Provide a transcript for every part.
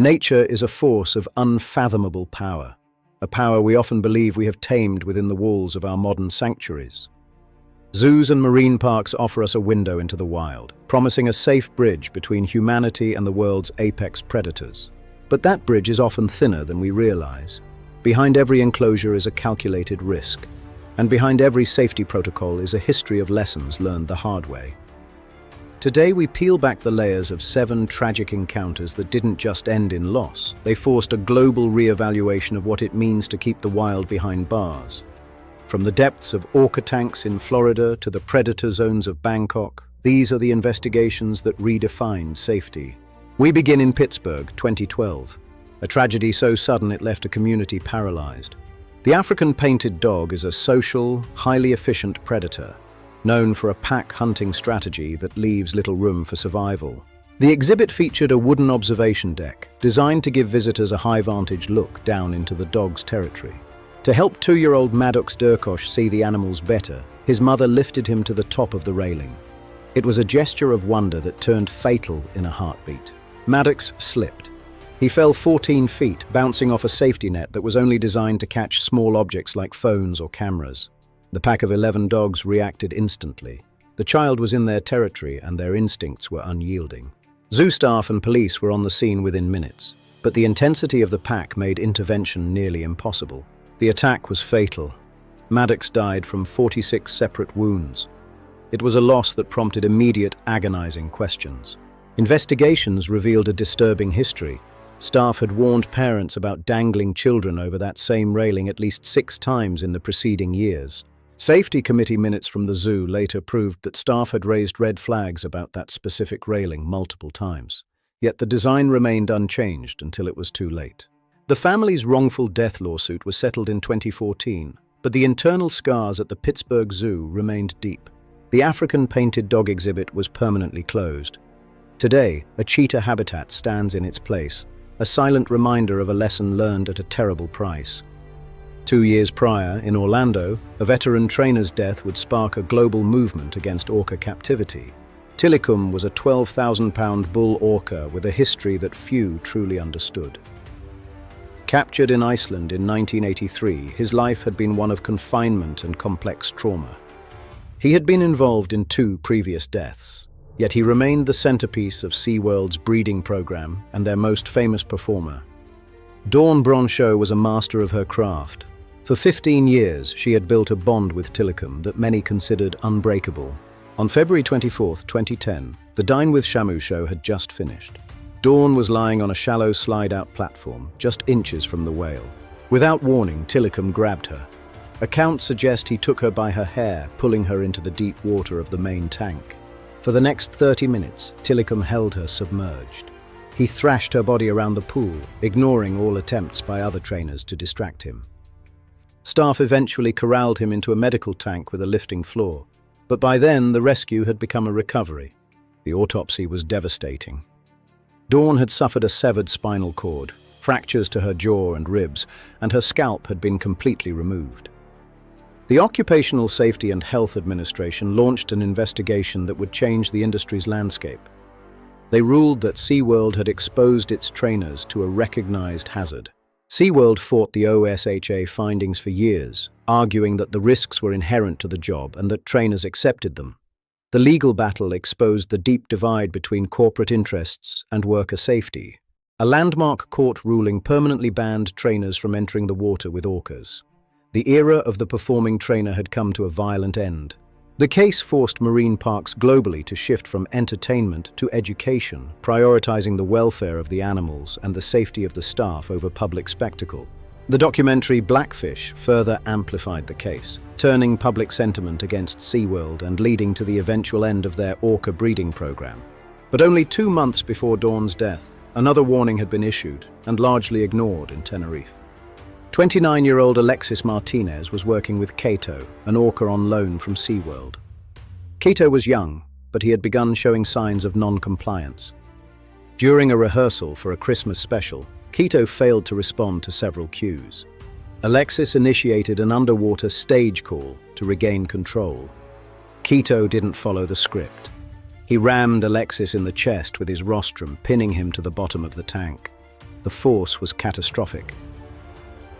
Nature is a force of unfathomable power, a power we often believe we have tamed within the walls of our modern sanctuaries. Zoos and marine parks offer us a window into the wild, promising a safe bridge between humanity and the world's apex predators. But that bridge is often thinner than we realize. Behind every enclosure is a calculated risk, and behind every safety protocol is a history of lessons learned the hard way. Today we peel back the layers of 7 tragic encounters that didn't just end in loss. They forced a global re-evaluation of what it means to keep the wild behind bars. From the depths of orca tanks in Florida to the predator zones of Bangkok, these are the investigations that redefined safety. We begin in Pittsburgh, 2012, a tragedy so sudden it left a community paralyzed. The African painted dog is a social, highly efficient predator, known for a pack hunting strategy that leaves little room for survival. The exhibit featured a wooden observation deck, designed to give visitors a high-vantage look down into the dog's territory. To help 2-year-old Maddox Derkosh see the animals better, his mother lifted him to the top of the railing. It was a gesture of wonder that turned fatal in a heartbeat. Maddox slipped. He fell 14 feet, bouncing off a safety net that was only designed to catch small objects like phones or cameras. The pack of 11 dogs reacted instantly. The child was in their territory and their instincts were unyielding. Zoo staff and police were on the scene within minutes, but the intensity of the pack made intervention nearly impossible. The attack was fatal. Maddox died from 46 separate wounds. It was a loss that prompted immediate, agonizing questions. Investigations revealed a disturbing history. Staff had warned parents about dangling children over that same railing at least 6 times in the preceding years. Safety committee minutes from the zoo later proved that staff had raised red flags about that specific railing multiple times. Yet the design remained unchanged until it was too late. The family's wrongful death lawsuit was settled in 2014, but the internal scars at the Pittsburgh Zoo remained deep. The African painted dog exhibit was permanently closed. Today, a cheetah habitat stands in its place, a silent reminder of a lesson learned at a terrible price. 2 years prior, in Orlando, a veteran trainer's death would spark a global movement against orca captivity. Tilikum was a 12,000-pound bull orca with a history that few truly understood. Captured in Iceland in 1983, his life had been one of confinement and complex trauma. He had been involved in 2 previous deaths, yet he remained the centerpiece of SeaWorld's breeding program and their most famous performer. Dawn Brancheau was a master of her craft. For 15 years, she had built a bond with Tilikum that many considered unbreakable. On February 24, 2010, the Dine with Shamu show had just finished. Dawn was lying on a shallow slide-out platform, just inches from the whale. Without warning, Tilikum grabbed her. Accounts suggest he took her by her hair, pulling her into the deep water of the main tank. For the next 30 minutes, Tilikum held her submerged. He thrashed her body around the pool, ignoring all attempts by other trainers to distract him. Staff eventually corralled him into a medical tank with a lifting floor, but by then the rescue had become a recovery. The autopsy was devastating. Dawn had suffered a severed spinal cord, fractures to her jaw and ribs, and her scalp had been completely removed. The Occupational Safety and Health Administration launched an investigation that would change the industry's landscape. They ruled that SeaWorld had exposed its trainers to a recognized hazard. SeaWorld fought the OSHA findings for years, arguing that the risks were inherent to the job and that trainers accepted them. The legal battle exposed the deep divide between corporate interests and worker safety. A landmark court ruling permanently banned trainers from entering the water with orcas. The era of the performing trainer had come to a violent end. The case forced marine parks globally to shift from entertainment to education, prioritizing the welfare of the animals and the safety of the staff over public spectacle. The documentary Blackfish further amplified the case, turning public sentiment against SeaWorld and leading to the eventual end of their orca breeding program. But only 2 months before Dawn's death, another warning had been issued and largely ignored in Tenerife. 29-year-old Alexis Martínez was working with Kato, an orca on loan from SeaWorld. Kato was young, but he had begun showing signs of non-compliance. During a rehearsal for a Christmas special, Kato failed to respond to several cues. Alexis initiated an underwater stage call to regain control. Kato didn't follow the script. He rammed Alexis in the chest with his rostrum, pinning him to the bottom of the tank. The force was catastrophic.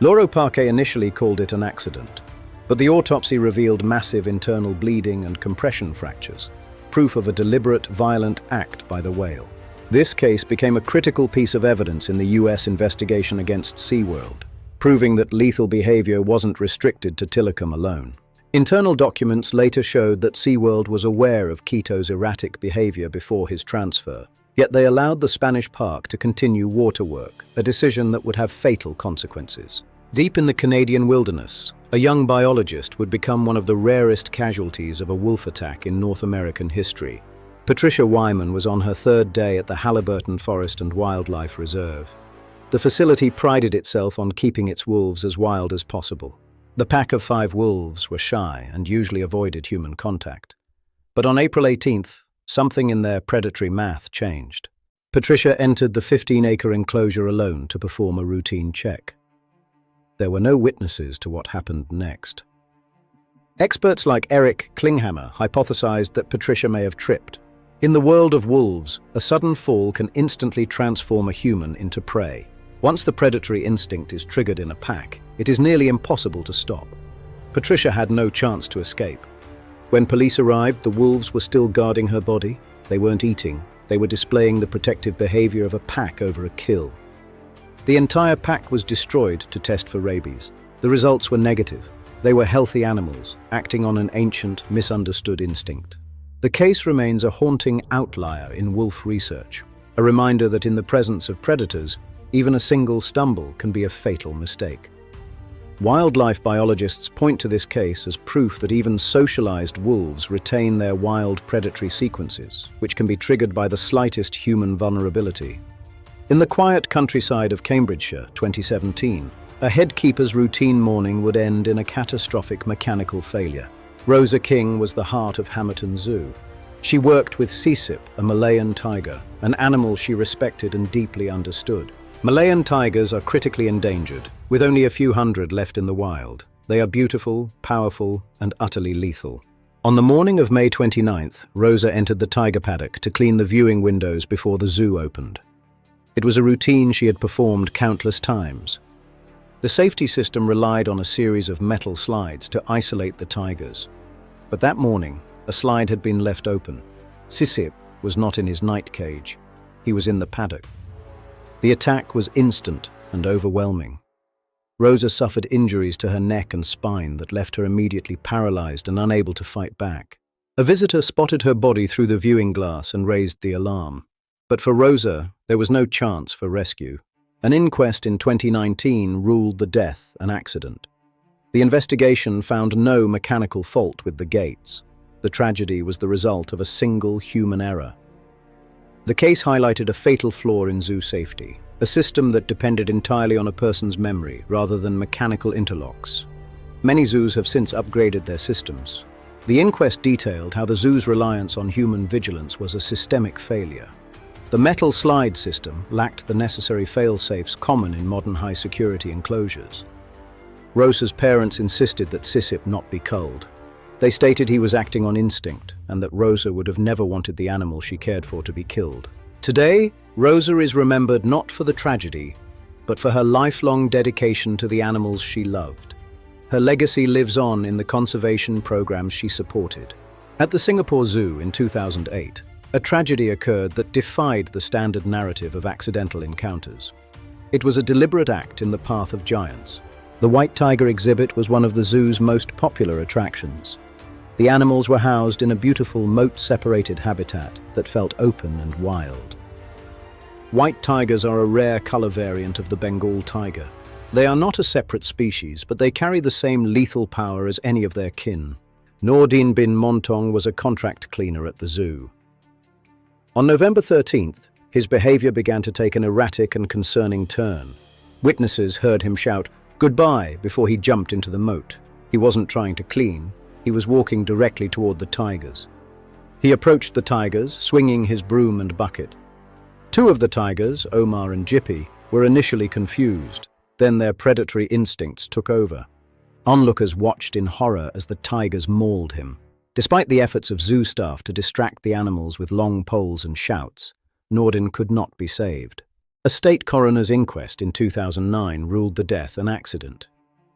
Loro Parque initially called it an accident, but the autopsy revealed massive internal bleeding and compression fractures, proof of a deliberate, violent act by the whale. This case became a critical piece of evidence in the US investigation against SeaWorld, proving that lethal behavior wasn't restricted to Tilikum alone. Internal documents later showed that SeaWorld was aware of Quito's erratic behavior before his transfer, yet they allowed the Spanish park to continue water work, a decision that would have fatal consequences. Deep in the Canadian wilderness, a young biologist would become one of the rarest casualties of a wolf attack in North American history. Patricia Wyman was on her third day at the Haliburton Forest and Wildlife Reserve. The facility prided itself on keeping its wolves as wild as possible. The pack of 5 wolves were shy and usually avoided human contact. But on April 18th, something in their predatory math changed. Patricia entered the 15-acre enclosure alone to perform a routine check. There were no witnesses to what happened next. Experts like Eric Klinghammer hypothesized that Patricia may have tripped. In the world of wolves, a sudden fall can instantly transform a human into prey. Once the predatory instinct is triggered in a pack, it is nearly impossible to stop. Patricia had no chance to escape. When police arrived, the wolves were still guarding her body. They weren't eating. They were displaying the protective behavior of a pack over a kill. The entire pack was destroyed to test for rabies. The results were negative. They were healthy animals, acting on an ancient, misunderstood instinct. The case remains a haunting outlier in wolf research, a reminder that in the presence of predators, even a single stumble can be a fatal mistake. Wildlife biologists point to this case as proof that even socialized wolves retain their wild predatory sequences, which can be triggered by the slightest human vulnerability. In the quiet countryside of Cambridgeshire, 2017, a headkeeper's routine morning would end in a catastrophic mechanical failure. Rosa King was the heart of Hamerton Zoo. She worked with Sisip, a Malayan tiger, an animal she respected and deeply understood. Malayan tigers are critically endangered, with only a few hundred left in the wild. They are beautiful, powerful, and utterly lethal. On the morning of May 29th, Rosa entered the tiger paddock to clean the viewing windows before the zoo opened. It was a routine she had performed countless times. The safety system relied on a series of metal slides to isolate the tigers. But that morning, a slide had been left open. Sisip was not in his night cage. He was in the paddock. The attack was instant and overwhelming. Rosa suffered injuries to her neck and spine that left her immediately paralyzed and unable to fight back. A visitor spotted her body through the viewing glass and raised the alarm. But for Rosa, there was no chance for rescue. An inquest in 2019 ruled the death an accident. The investigation found no mechanical fault with the gates. The tragedy was the result of a single human error. The case highlighted a fatal flaw in zoo safety, a system that depended entirely on a person's memory rather than mechanical interlocks. Many zoos have since upgraded their systems. The inquest detailed how the zoo's reliance on human vigilance was a systemic failure. The metal slide system lacked the necessary fail-safes common in modern high-security enclosures. Rosa's parents insisted that Sisip not be culled. They stated he was acting on instinct and that Rosa would have never wanted the animal she cared for to be killed. Today, Rosa is remembered not for the tragedy, but for her lifelong dedication to the animals she loved. Her legacy lives on in the conservation programs she supported. At the Singapore Zoo in 2008, a tragedy occurred that defied the standard narrative of accidental encounters. It was a deliberate act in the path of giants. The white tiger exhibit was one of the zoo's most popular attractions. The animals were housed in a beautiful moat-separated habitat that felt open and wild. White tigers are a rare color variant of the Bengal tiger. They are not a separate species, but they carry the same lethal power as any of their kin. Nordin bin Montong was a contract cleaner at the zoo. On November 13th, his behavior began to take an erratic and concerning turn. Witnesses heard him shout, "Goodbye," before he jumped into the moat. He wasn't trying to clean. He was walking directly toward the tigers. He approached the tigers, swinging his broom and bucket. Two of the tigers, Omar and Jippy, were initially confused. Then their predatory instincts took over. Onlookers watched in horror as the tigers mauled him. Despite the efforts of zoo staff to distract the animals with long poles and shouts, Nordin could not be saved. A state coroner's inquest in 2009 ruled the death an accident.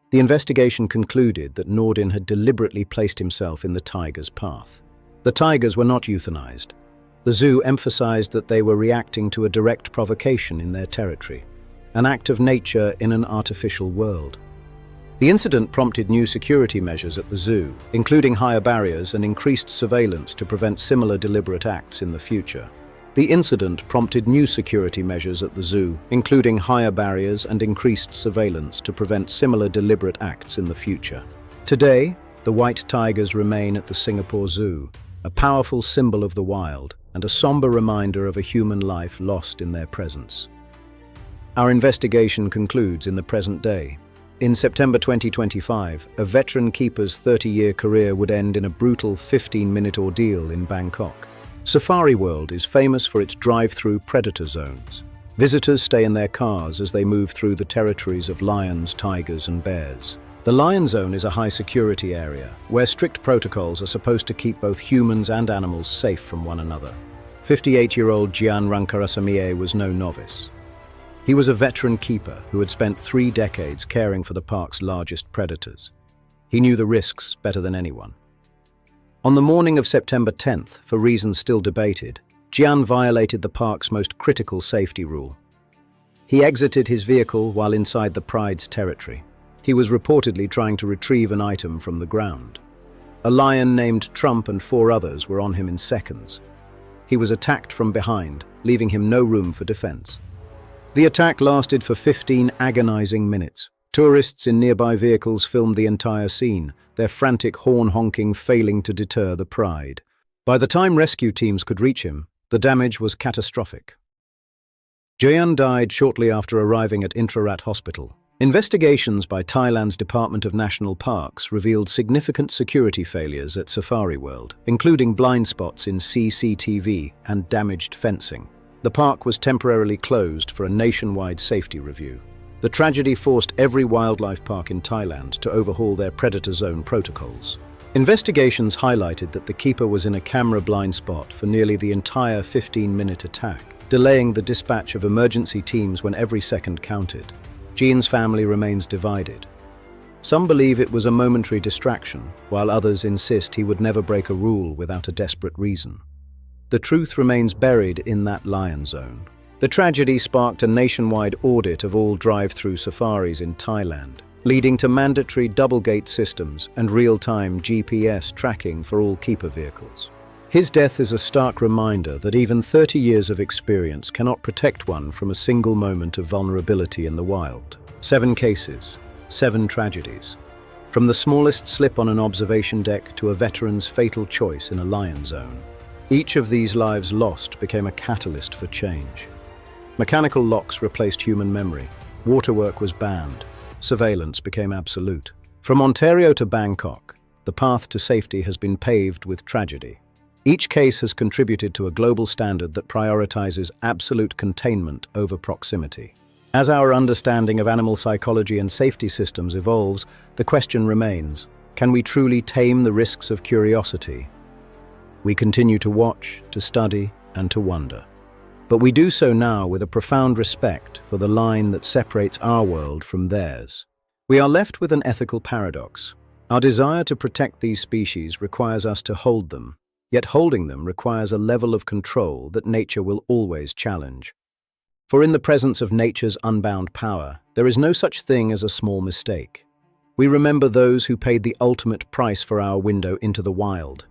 The investigation concluded that Nordin had deliberately placed himself in the tiger's path. The tigers were not euthanized. The zoo emphasized that they were reacting to a direct provocation in their territory, an act of nature in an artificial world. The incident prompted new security measures at the zoo, including higher barriers and increased surveillance to prevent similar deliberate acts in the future. The incident prompted new security measures at the zoo, including higher barriers and increased surveillance to prevent similar deliberate acts in the future. Today, the white tigers remain at the Singapore Zoo, a powerful symbol of the wild and a somber reminder of a human life lost in their presence. Our investigation concludes in the present day. In September 2025, a veteran keeper's 30-year career would end in a brutal 15-minute ordeal in Bangkok. SeaWorld is famous for its drive-through predator zones. Visitors stay in their cars as they move through the territories of lions, tigers, and bears. The lion zone is a high-security area, where strict protocols are supposed to keep both humans and animals safe from one another. 58-year-old Jian Rangkharasamee was no novice. He was a veteran keeper who had spent 3 decades caring for the park's largest predators. He knew the risks better than anyone. On the morning of September 10th, for reasons still debated, Jian violated the park's most critical safety rule. He exited his vehicle while inside the pride's territory. He was reportedly trying to retrieve an item from the ground. A lion named Trump and 4 others were on him in seconds. He was attacked from behind, leaving him no room for defense. The attack lasted for 15 agonizing minutes. Tourists in nearby vehicles filmed the entire scene, their frantic horn honking failing to deter the pride. By the time rescue teams could reach him, the damage was catastrophic. Jian died shortly after arriving at Intrarat Hospital. Investigations by Thailand's Department of National Parks revealed significant security failures at SeaWorld, including blind spots in CCTV and damaged fencing. The park was temporarily closed for a nationwide safety review. The tragedy forced every wildlife park in Thailand to overhaul their predator zone protocols. Investigations highlighted that the keeper was in a camera blind spot for nearly the entire 15-minute attack, delaying the dispatch of emergency teams when every second counted. Jian's family remains divided. Some believe it was a momentary distraction, while others insist he would never break a rule without a desperate reason. The truth remains buried in that lion zone. The tragedy sparked a nationwide audit of all drive-through safaris in Thailand, leading to mandatory double-gate systems and real-time GPS tracking for all keeper vehicles. His death is a stark reminder that even 30 years of experience cannot protect one from a single moment of vulnerability in the wild. 7 cases, 7 tragedies. From the smallest slip on an observation deck to a veteran's fatal choice in a lion zone. Each of these lives lost became a catalyst for change. Mechanical locks replaced human memory. Waterwork was banned. Surveillance became absolute. From Ontario to Bangkok, the path to safety has been paved with tragedy. Each case has contributed to a global standard that prioritizes absolute containment over proximity. As our understanding of animal psychology and safety systems evolves, the question remains, can we truly tame the risks of curiosity? We continue to watch, to study, and to wonder. But we do so now with a profound respect for the line that separates our world from theirs. We are left with an ethical paradox. Our desire to protect these species requires us to hold them, yet holding them requires a level of control that nature will always challenge. For in the presence of nature's unbound power, there is no such thing as a small mistake. We remember those who paid the ultimate price for our window into the wild,